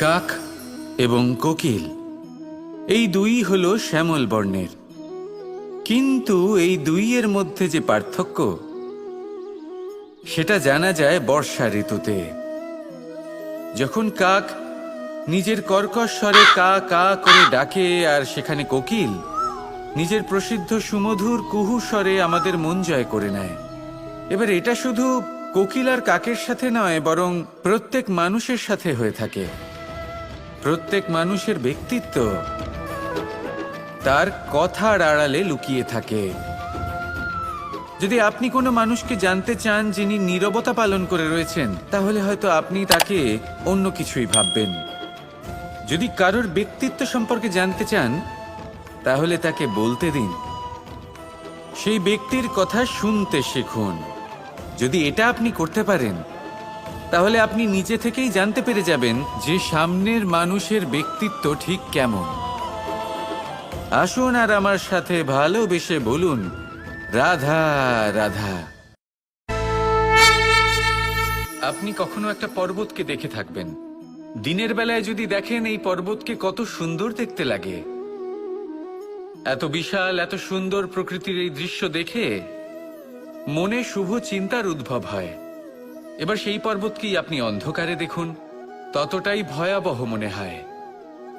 কাক এবং কোকিল এই দুই হলো শ্যামল বর্ণের, কিন্তু এই দুইয়ের মধ্যে যে পার্থক্য সেটা জানা যায় বর্ষা ঋতুতে। যখন কাক নিজের কর্কশ স্বরে কা কা করে ডাকে আর সেখানে কোকিল নিজের প্রসিদ্ধ সুমধুর কুহু স্বরে আমাদের মন জয় করে নেয়। এবার এটা শুধু কোকিল আর কাকের সাথে নয়, বরং প্রত্যেক মানুষের সাথে হয়ে থাকে। প্রত্যেক মানুষের ব্যক্তিত্ব তার কথার আড়ালে লুকিয়ে থাকে। যদি আপনি কোনো মানুষকে জানতে চান যিনি নীরবতা পালন করে রয়েছেন, তাহলে হয়তো আপনি তাকে অন্য কিছুই ভাববেন। যদি কারোর ব্যক্তিত্ব সম্পর্কে জানতে চান, তাহলে তাকে বলতে দিন, সেই ব্যক্তির কথা শুনতে শিখুন। যদি এটা আপনি করতে পারেন, তাহলে আপনি নিজে থেকেই জানতে পেরে যাবেন যে সামনের মানুষের ব্যক্তিত্ব ঠিক কেমন। আসুন আর আমার সাথে ভালোবেসে বলুন, রাধা রাধা। আপনি কখনো একটা পর্বতকে দেখে থাকবেন। দিনের বেলায় যদি দেখেন এই পর্বতকে কত সুন্দর দেখতে লাগে। এত বিশাল, এত সুন্দর প্রকৃতির এই দৃশ্য দেখে মনে শুভ চিন্তার উদ্ভব হয়। এবার সেই পর্বতকেই আপনি অন্ধকারে দেখুন, ততটাই ভয়াবহ মনে হয়।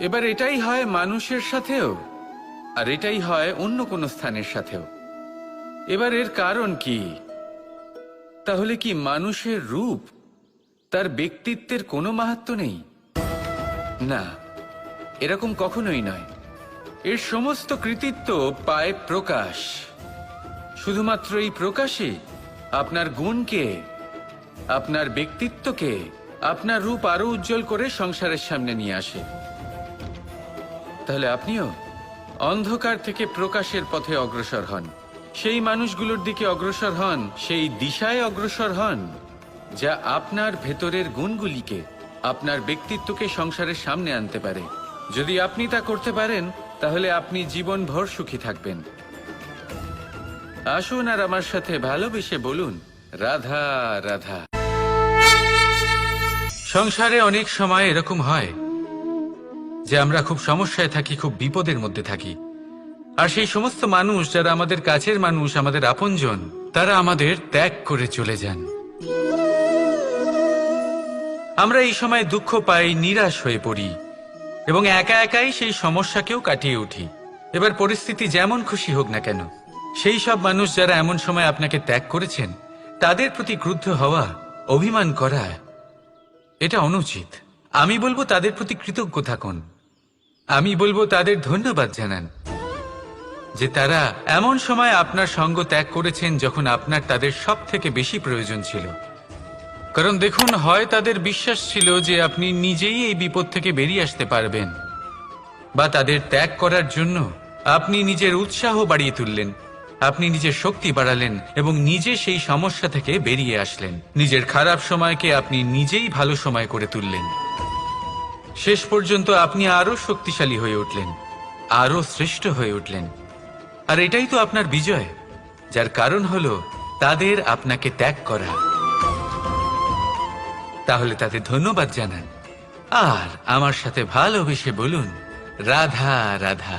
এবার এটাই হয় মানুষের সাথেও, আর এটাই হয় অন্য কোনো স্থানের সাথেও। এবার এর কারণ কি? তাহলে কি মানুষের রূপ, তার ব্যক্তিত্বের কোনো মাহাত্ম্য নেই? না, এরকম কখনোই নয়। এর সমস্ত কৃতিত্ব পায় প্রকাশ। শুধুমাত্র এই প্রকাশে আপনার গুণকে, আপনার ব্যক্তিত্বকে, আপনার রূপ আরো উজ্জ্বল করে সংসারের সামনে নিয়ে আসে। তাহলে আপনিও অন্ধকার থেকে প্রকাশের পথে অগ্রসর হন, সেই মানুষগুলোর দিকে অগ্রসর হন, সেই দিশায় অগ্রসর হন যা আপনার ভেতরের গুণগুলিকে, আপনার ব্যক্তিত্বকে সংসারের সামনে আনতে পারে। যদি আপনি তা করতে পারেন, তাহলে আপনি জীবনভর সুখী থাকবেন। আসুন আর আমার সাথে ভালোবেসে বলুন, রাধা রাধা। সংসারে অনেক সময় এরকম হয় যে আমরা খুব সমস্যায় থাকি, খুব বিপদের মধ্যে থাকি। আর সেই সমস্ত মানুষ যারা আমাদের কাছের মানুষ, আমাদের আপনজন, তারা আমাদের ত্যাগ করে চলে যান। আমরা এই সময় দুঃখ পাই, নিরাশ হয়ে পড়ি এবং একা একাই সেই সমস্যাকেও কাটিয়ে উঠি। এবার পরিস্থিতি যেমন খুশি হোক না কেন, সেই সব মানুষ যারা এমন সময় আপনাকে ত্যাগ করেছেন, তাদের প্রতি ক্রুদ্ধ হওয়া, অভিমান করা, এটা অনুচিত। আমি বলবো তাদের প্রতি কৃতজ্ঞ থাকুন। আমি বলবো তাদের ধন্যবাদ জানান যে তারা এমন সময় আপনার সঙ্গ ত্যাগ করেছেন যখন আপনার তাদের সব থেকে বেশি প্রয়োজন ছিল। কারণ দেখুন, হয় তাদের বিশ্বাস ছিল যে আপনি নিজেই এই বিপদ থেকে বেরিয়ে আসতে পারবেন, বা তাদের ত্যাগ করার জন্য আপনি নিজের উৎসাহ বাড়িয়ে তুললেন, আপনি নিজের শক্তি বাড়ালেন এবং নিজে সেই সমস্যা থেকে বেরিয়ে আসলেন। নিজের খারাপ সময়কে আপনি নিজেই ভালো সময় করে তুললেন। শেষ পর্যন্ত আপনি আরো শক্তিশালী হয়ে উঠলেন, আরো শ্রেষ্ঠ হয়ে উঠলেন। আর এটাই তো আপনার বিজয়, যার কারণ হলো তাদের আপনাকে ত্যাগ করা। তাহলে তাদের ধন্যবাদ জানান আর আমার সাথে ভালোবেসে বলুন, রাধা রাধা।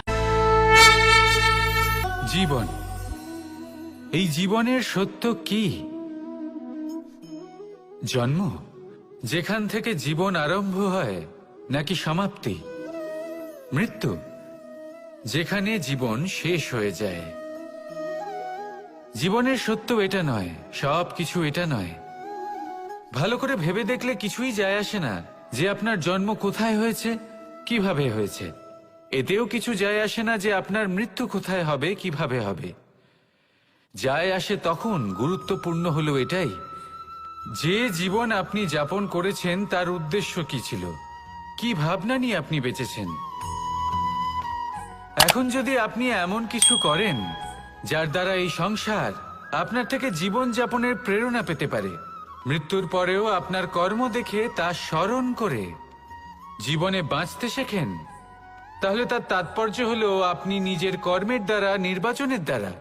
জীবন, এই জীবনের সত্য কি? জন্ম, যেখান থেকে জীবন আরম্ভ হয়, নাকি সমাপ্তি? মৃত্যু, যেখানে জীবন শেষ হয়ে যায়। জীবনের সত্য এটা নয়, সব কিছু এটা নয়। ভালো করে ভেবে দেখলে কিছুই যায় আসে না যে আপনার জন্ম কোথায় হয়েছে, কিভাবে হয়েছে। এতেও কিছু যায় আসে না যে আপনার মৃত্যু কোথায় হবে, কিভাবে হবে। যায় আসে তখন, গুরুত্বপূর্ণ হলো এটাই যে জীবন আপনি যাপন করেছেন তার উদ্দেশ্য কি ছিল, কি ভাবনা নিয়ে আপনি বেঁচেছেন। এখন যদি আপনি এমন কিছু করেন যার দ্বারা এই সংসার আপনার থেকে জীবন যাপনের প্রেরণা পেতে পারে, মৃত্যুর পরেও আপনার কর্ম দেখে তা স্মরণ করে জীবনে বাঁচতে শেখেন, তাহলে তার তাৎপর্য হলো আপনি নিজের কর্মের দ্বারা, নির্বাচনের দ্বারা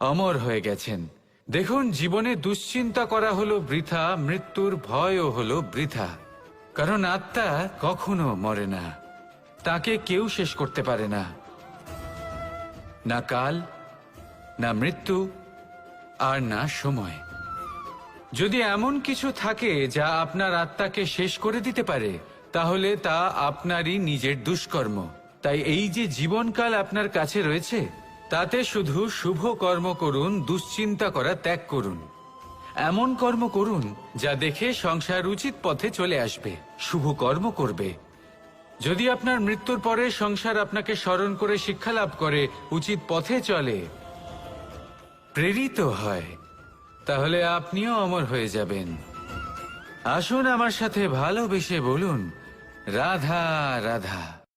অমর হয়ে গেছেন। দেখুন, জীবনে দুশ্চিন্তা করা হলো বৃথা, মৃত্যুর ভয়ও হলো বৃথা। কারণ আত্মা কখনো মরে না, তাকে কেউ শেষ করতে পারে না, না কাল, না মৃত্যু, আর না সময়। যদি এমন কিছু থাকে যা আপনার আত্মাকে শেষ করে দিতে পারে, তাহলে তা আপনারই নিজের দুষ্কর্ম। তাই এই যে জীবনকাল আপনার কাছে রয়েছে, তাতে শুধু শুভ কর্ম করুন, দুশ্চিন্তা করা ত্যাগ করুন। এমন কর্ম করুন যা দেখে সংসার উচিত পথে চলে আসবে, শুভ কর্ম করবে। যদি আপনার মৃত্যুর পরে সংসার আপনাকে স্মরণ করে শিক্ষা লাভ করে, উচিত পথে চলে, প্রেরিত হয়, তাহলে আপনিও অমর হয়ে যাবেন। আসুন আমার সাথে ভালোবেসে বলুন, রাধা রাধা।